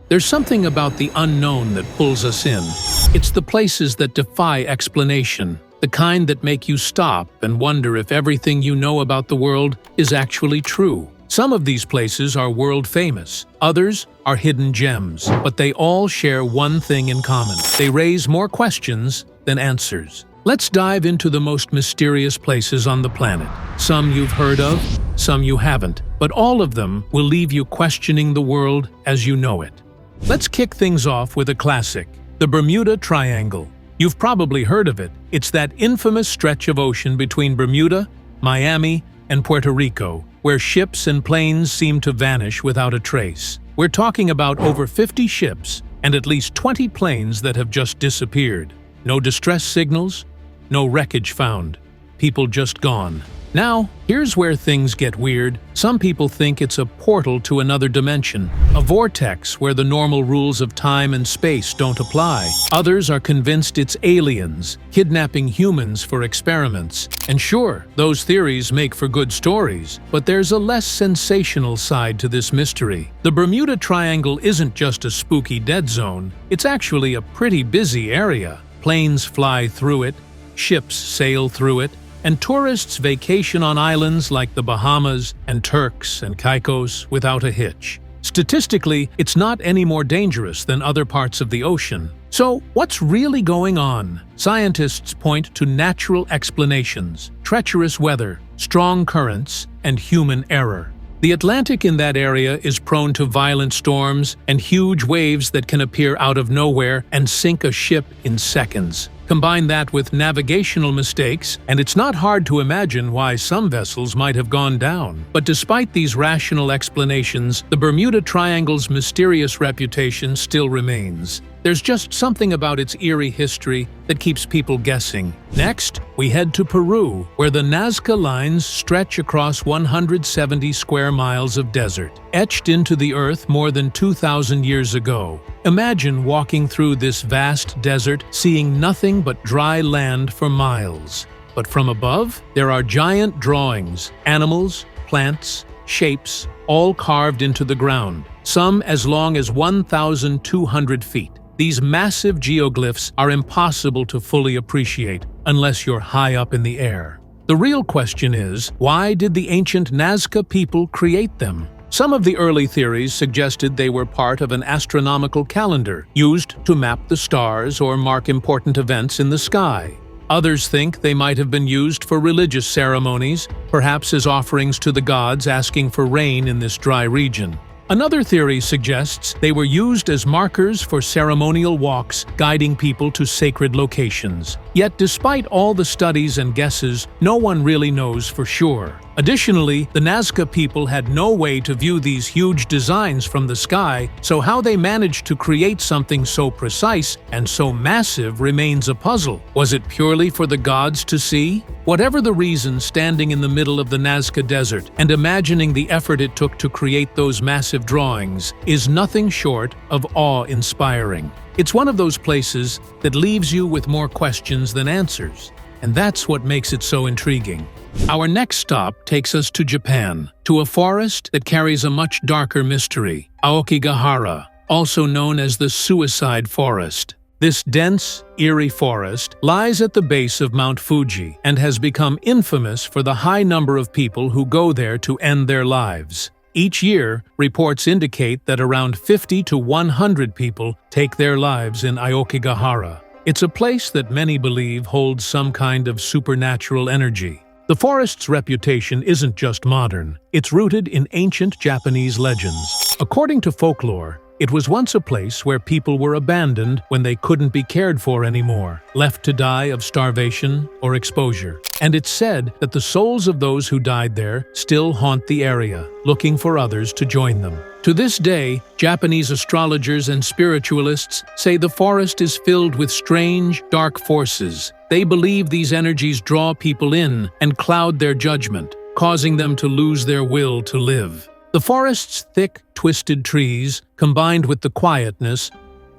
There's something about the unknown that pulls us in. It's the places that defy explanation, the kind that make you stop and wonder if everything you know about the world is actually true. Some of these places are world-famous, others are hidden gems, but they all share one thing in common. They raise more questions than answers. Let's dive into the most mysterious places on the planet. Some you've heard of, some you haven't, but all of them will leave you questioning the world as you know it. Let's kick things off with a classic, the Bermuda Triangle. You've probably heard of it. It's that infamous stretch of ocean between Bermuda, Miami, and Puerto Rico, where ships and planes seem to vanish without a trace. We're talking about over 50 ships and at least 20 planes that have just disappeared. No distress signals, no wreckage found. People just gone. Now, here's where things get weird. Some people think it's a portal to another dimension, a vortex where the normal rules of time and space don't apply. Others are convinced it's aliens, kidnapping humans for experiments. And sure, those theories make for good stories, but there's a less sensational side to this mystery. The Bermuda Triangle isn't just a spooky dead zone, it's actually a pretty busy area. Planes fly through it, ships sail through it, and tourists vacation on islands like the Bahamas and Turks and Caicos without a hitch. Statistically, it's not any more dangerous than other parts of the ocean. So, what's really going on? Scientists point to natural explanations: treacherous weather, strong currents, and human error. The Atlantic in that area is prone to violent storms and huge waves that can appear out of nowhere and sink a ship in seconds. Combine that with navigational mistakes, and it's not hard to imagine why some vessels might have gone down. But despite these rational explanations, the Bermuda Triangle's mysterious reputation still remains. There's just something about its eerie history that keeps people guessing. Next, we head to Peru, where the Nazca Lines stretch across 170 square miles of desert, etched into the earth more than 2,000 years ago. Imagine walking through this vast desert, seeing nothing but dry land for miles. But from above, there are giant drawings, animals, plants, shapes, all carved into the ground, some as long as 1,200 feet. These massive geoglyphs are impossible to fully appreciate unless you're high up in the air. The real question is, why did the ancient Nazca people create them? Some of the early theories suggested they were part of an astronomical calendar used to map the stars or mark important events in the sky. Others think they might have been used for religious ceremonies, perhaps as offerings to the gods asking for rain in this dry region. Another theory suggests they were used as markers for ceremonial walks, guiding people to sacred locations. Yet despite all the studies and guesses, no one really knows for sure. Additionally, the Nazca people had no way to view these huge designs from the sky, so how they managed to create something so precise and so massive remains a puzzle. Was it purely for the gods to see? Whatever the reason, standing in the middle of the Nazca Desert and imagining the effort it took to create those massive drawings is nothing short of awe-inspiring. It's one of those places that leaves you with more questions than answers, and that's what makes it so intriguing. Our next stop takes us to Japan, to a forest that carries a much darker mystery, Aokigahara, also known as the Suicide Forest. This dense, eerie forest lies at the base of Mount Fuji and has become infamous for the high number of people who go there to end their lives. Each year, reports indicate that around 50 to 100 people take their lives in Aokigahara. It's a place that many believe holds some kind of supernatural energy. The forest's reputation isn't just modern, it's rooted in ancient Japanese legends. According to folklore, it was once a place where people were abandoned when they couldn't be cared for anymore, left to die of starvation or exposure. And it's said that the souls of those who died there still haunt the area, looking for others to join them. To this day, Japanese astrologers and spiritualists say the forest is filled with strange, dark forces. They believe these energies draw people in and cloud their judgment, causing them to lose their will to live. The forest's thick, twisted trees, combined with the quietness,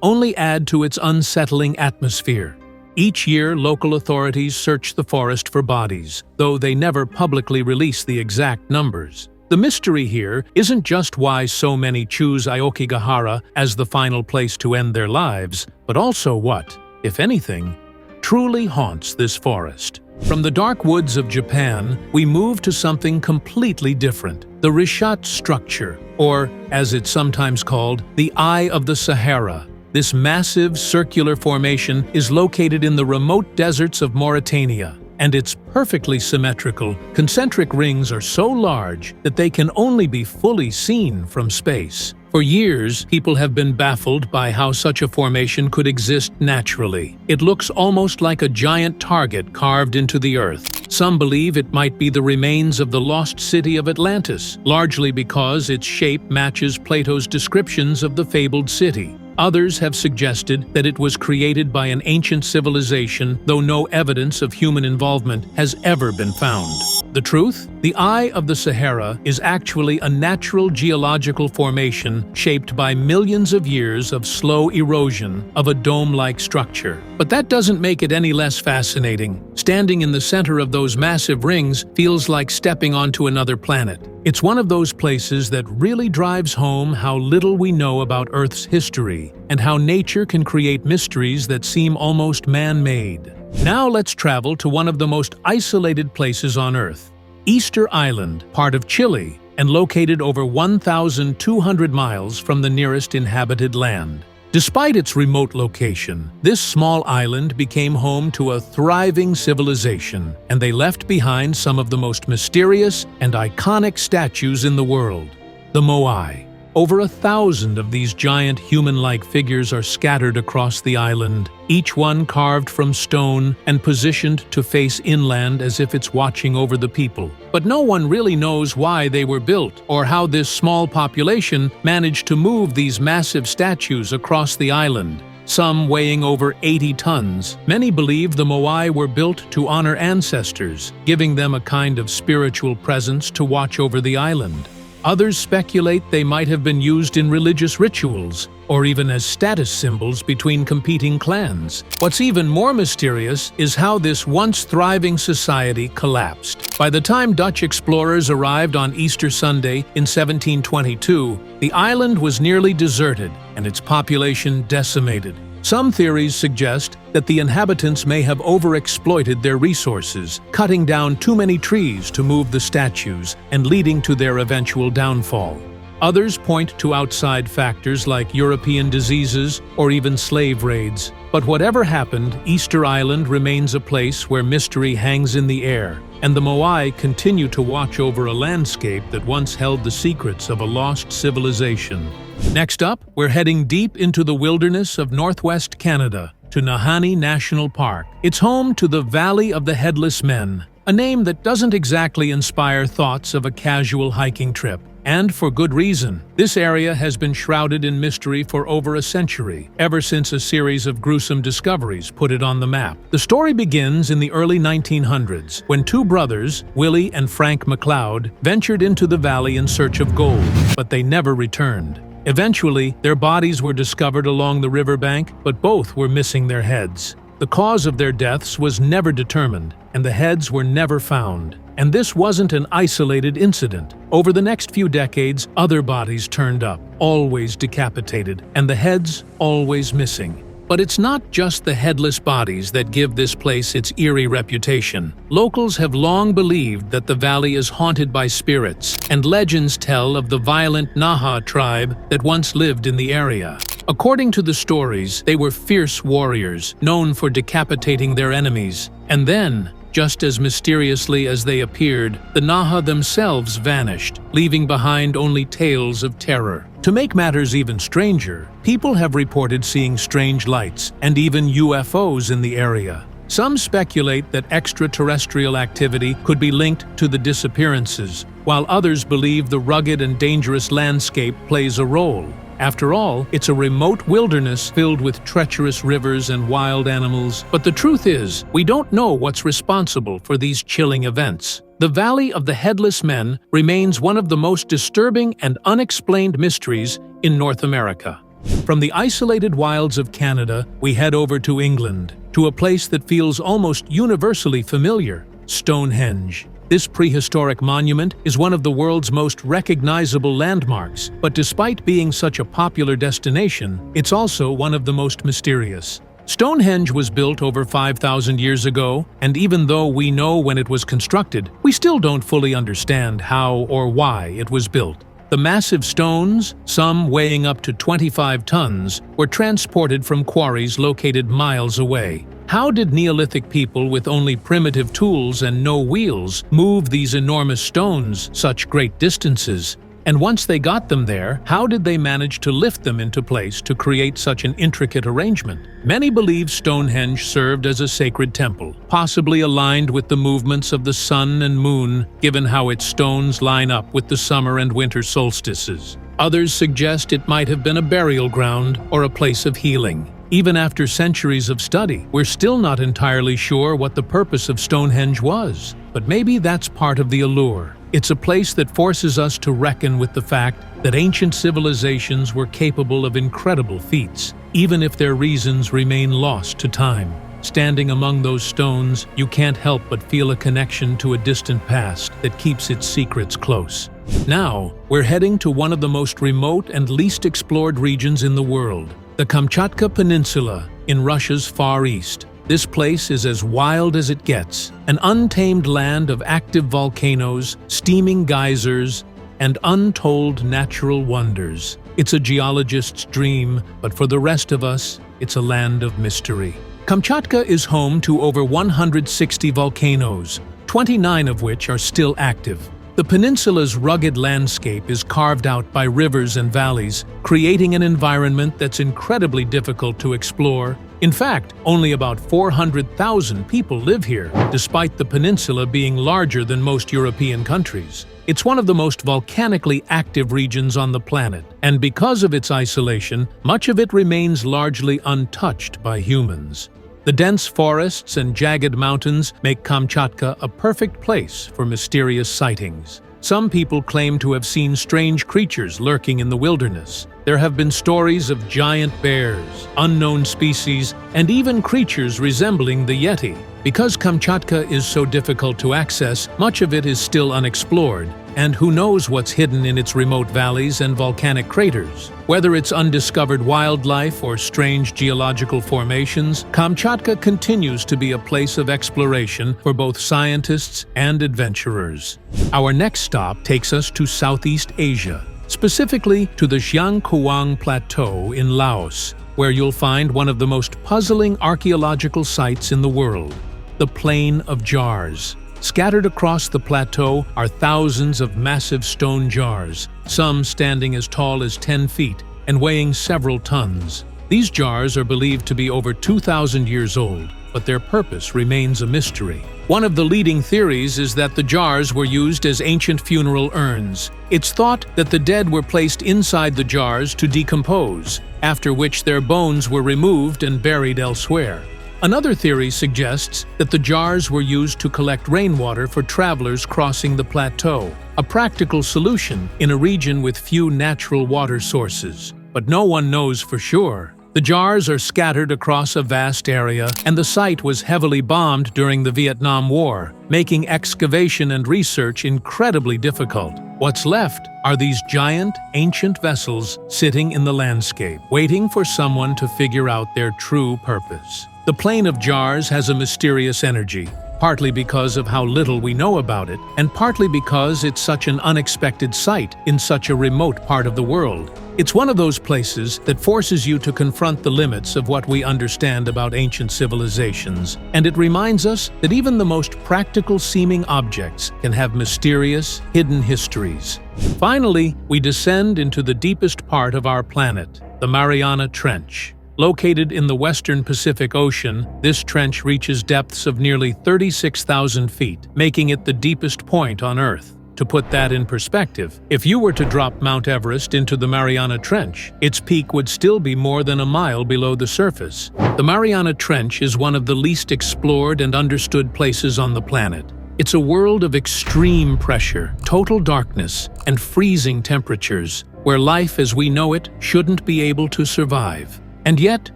only add to its unsettling atmosphere. Each year, local authorities search the forest for bodies, though they never publicly release the exact numbers. The mystery here isn't just why so many choose Aokigahara as the final place to end their lives, but also what, if anything, truly haunts this forest. From the dark woods of Japan, we move to something completely different: the Richat Structure, or, as it's sometimes called, the Eye of the Sahara. This massive circular formation is located in the remote deserts of Mauritania, and it's perfectly symmetrical. Concentric rings are so large that they can only be fully seen from space. For years, people have been baffled by how such a formation could exist naturally. It looks almost like a giant target carved into the earth. Some believe it might be the remains of the lost city of Atlantis, largely because its shape matches Plato's descriptions of the fabled city. Others have suggested that it was created by an ancient civilization, though no evidence of human involvement has ever been found. The truth? The Eye of the Sahara is actually a natural geological formation shaped by millions of years of slow erosion of a dome-like structure. But that doesn't make it any less fascinating. Standing in the center of those massive rings feels like stepping onto another planet. It's one of those places that really drives home how little we know about Earth's history and how nature can create mysteries that seem almost man-made. Now let's travel to one of the most isolated places on Earth, Easter Island, part of Chile, and located over 1,200 miles from the nearest inhabited land. Despite its remote location, this small island became home to a thriving civilization, and they left behind some of the most mysterious and iconic statues in the world, the Moai. Over 1,000 of these giant human-like figures are scattered across the island, each one carved from stone and positioned to face inland as if it's watching over the people. But no one really knows why they were built or how this small population managed to move these massive statues across the island, some weighing over 80 tons. Many believe the Moai were built to honor ancestors, giving them a kind of spiritual presence to watch over the island. Others speculate they might have been used in religious rituals, or even as status symbols between competing clans. What's even more mysterious is how this once thriving society collapsed. By the time Dutch explorers arrived on Easter Sunday in 1722, the island was nearly deserted and its population decimated. Some theories suggest that the inhabitants may have overexploited their resources, cutting down too many trees to move the statues and leading to their eventual downfall. Others point to outside factors like European diseases or even slave raids. But whatever happened, Easter Island remains a place where mystery hangs in the air, and the Moai continue to watch over a landscape that once held the secrets of a lost civilization. Next up, we're heading deep into the wilderness of northwest Canada, to Nahanni National Park. It's home to the Valley of the Headless Men, a name that doesn't exactly inspire thoughts of a casual hiking trip. And for good reason. This area has been shrouded in mystery for over a century, ever since a series of gruesome discoveries put it on the map. The story begins in the early 1900s, when two brothers, Willie and Frank McLeod, ventured into the valley in search of gold, but they never returned. Eventually, their bodies were discovered along the riverbank, but both were missing their heads. The cause of their deaths was never determined, and the heads were never found. And this wasn't an isolated incident. Over the next few decades, other bodies turned up, always decapitated, and the heads always missing. But it's not just the headless bodies that give this place its eerie reputation. Locals have long believed that the valley is haunted by spirits, and legends tell of the violent Naha tribe that once lived in the area. According to the stories, they were fierce warriors, known for decapitating their enemies. And then, just as mysteriously as they appeared, the Naha themselves vanished, leaving behind only tales of terror. To make matters even stranger, people have reported seeing strange lights and even UFOs in the area. Some speculate that extraterrestrial activity could be linked to the disappearances, while others believe the rugged and dangerous landscape plays a role. After all, it's a remote wilderness filled with treacherous rivers and wild animals. But the truth is, we don't know what's responsible for these chilling events. The Valley of the Headless Men remains one of the most disturbing and unexplained mysteries in North America. From the isolated wilds of Canada, we head over to England, to a place that feels almost universally familiar: Stonehenge. This prehistoric monument is one of the world's most recognizable landmarks, but despite being such a popular destination, it's also one of the most mysterious. Stonehenge was built over 5,000 years ago, and even though we know when it was constructed, we still don't fully understand how or why it was built. The massive stones, some weighing up to 25 tons, were transported from quarries located miles away. How did Neolithic people with only primitive tools and no wheels move these enormous stones such great distances? And once they got them there, how did they manage to lift them into place to create such an intricate arrangement? Many believe Stonehenge served as a sacred temple, possibly aligned with the movements of the sun and moon, given how its stones line up with the summer and winter solstices. Others suggest it might have been a burial ground or a place of healing. Even after centuries of study, we're still not entirely sure what the purpose of Stonehenge was. But maybe that's part of the allure. It's a place that forces us to reckon with the fact that ancient civilizations were capable of incredible feats, even if their reasons remain lost to time. Standing among those stones, you can't help but feel a connection to a distant past that keeps its secrets close. Now, we're heading to one of the most remote and least explored regions in the world, the Kamchatka Peninsula in Russia's Far East. This place is as wild as it gets, an untamed land of active volcanoes, steaming geysers, and untold natural wonders. It's a geologist's dream, but for the rest of us, it's a land of mystery. Kamchatka is home to over 160 volcanoes, 29 of which are still active. The peninsula's rugged landscape is carved out by rivers and valleys, creating an environment that's incredibly difficult to explore. In fact, only about 400,000 people live here, despite the peninsula being larger than most European countries. It's one of the most volcanically active regions on the planet, and because of its isolation, much of it remains largely untouched by humans. The dense forests and jagged mountains make Kamchatka a perfect place for mysterious sightings. Some people claim to have seen strange creatures lurking in the wilderness. There have been stories of giant bears, unknown species, and even creatures resembling the Yeti. Because Kamchatka is so difficult to access, much of it is still unexplored, and who knows what's hidden in its remote valleys and volcanic craters. Whether it's undiscovered wildlife or strange geological formations, Kamchatka continues to be a place of exploration for both scientists and adventurers. Our next stop takes us to Southeast Asia, specifically to the Xiangkuang Plateau in Laos, where you'll find one of the most puzzling archaeological sites in the world, the Plain of Jars. Scattered across the plateau are thousands of massive stone jars, some standing as tall as 10 feet and weighing several tons. These jars are believed to be over 2,000 years old, but their purpose remains a mystery. One of the leading theories is that the jars were used as ancient funeral urns. It's thought that the dead were placed inside the jars to decompose, after which their bones were removed and buried elsewhere. Another theory suggests that the jars were used to collect rainwater for travelers crossing the plateau, a practical solution in a region with few natural water sources. But no one knows for sure. The jars are scattered across a vast area, and the site was heavily bombed during the Vietnam War, making excavation and research incredibly difficult. What's left are these giant, ancient vessels sitting in the landscape, waiting for someone to figure out their true purpose. The Plain of Jars has a mysterious energy, partly because of how little we know about it, and partly because it's such an unexpected sight in such a remote part of the world. It's one of those places that forces you to confront the limits of what we understand about ancient civilizations, and it reminds us that even the most practical-seeming objects can have mysterious, hidden histories. Finally, we descend into the deepest part of our planet, the Mariana Trench. Located in the western Pacific Ocean, this trench reaches depths of nearly 36,000 feet, making it the deepest point on Earth. To put that in perspective, if you were to drop Mount Everest into the Mariana Trench, its peak would still be more than a mile below the surface. The Mariana Trench is one of the least explored and understood places on the planet. It's a world of extreme pressure, total darkness, and freezing temperatures, where life as we know it shouldn't be able to survive. And yet,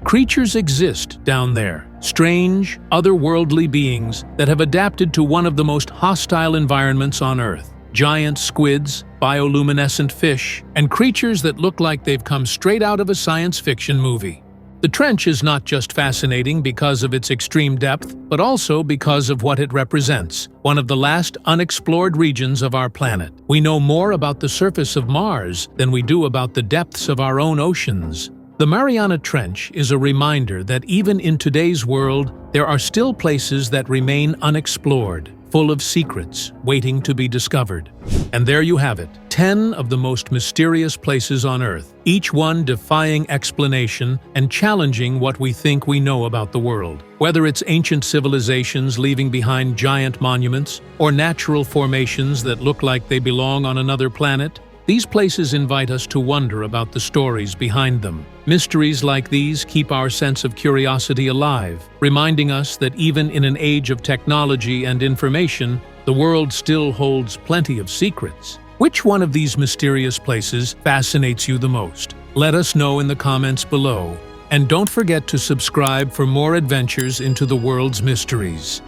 creatures exist down there. Strange, otherworldly beings that have adapted to one of the most hostile environments on Earth. Giant squids, bioluminescent fish, and creatures that look like they've come straight out of a science fiction movie. The trench is not just fascinating because of its extreme depth, but also because of what it represents, one of the last unexplored regions of our planet. We know more about the surface of Mars than we do about the depths of our own oceans. The Mariana Trench is a reminder that even in today's world, there are still places that remain unexplored, full of secrets waiting to be discovered. And there you have it, 10 of the most mysterious places on Earth, each one defying explanation and challenging what we think we know about the world. Whether it's ancient civilizations leaving behind giant monuments, or natural formations that look like they belong on another planet, these places invite us to wonder about the stories behind them. Mysteries like these keep our sense of curiosity alive, reminding us that even in an age of technology and information, the world still holds plenty of secrets. Which one of these mysterious places fascinates you the most? Let us know in the comments below. And don't forget to subscribe for more adventures into the world's mysteries.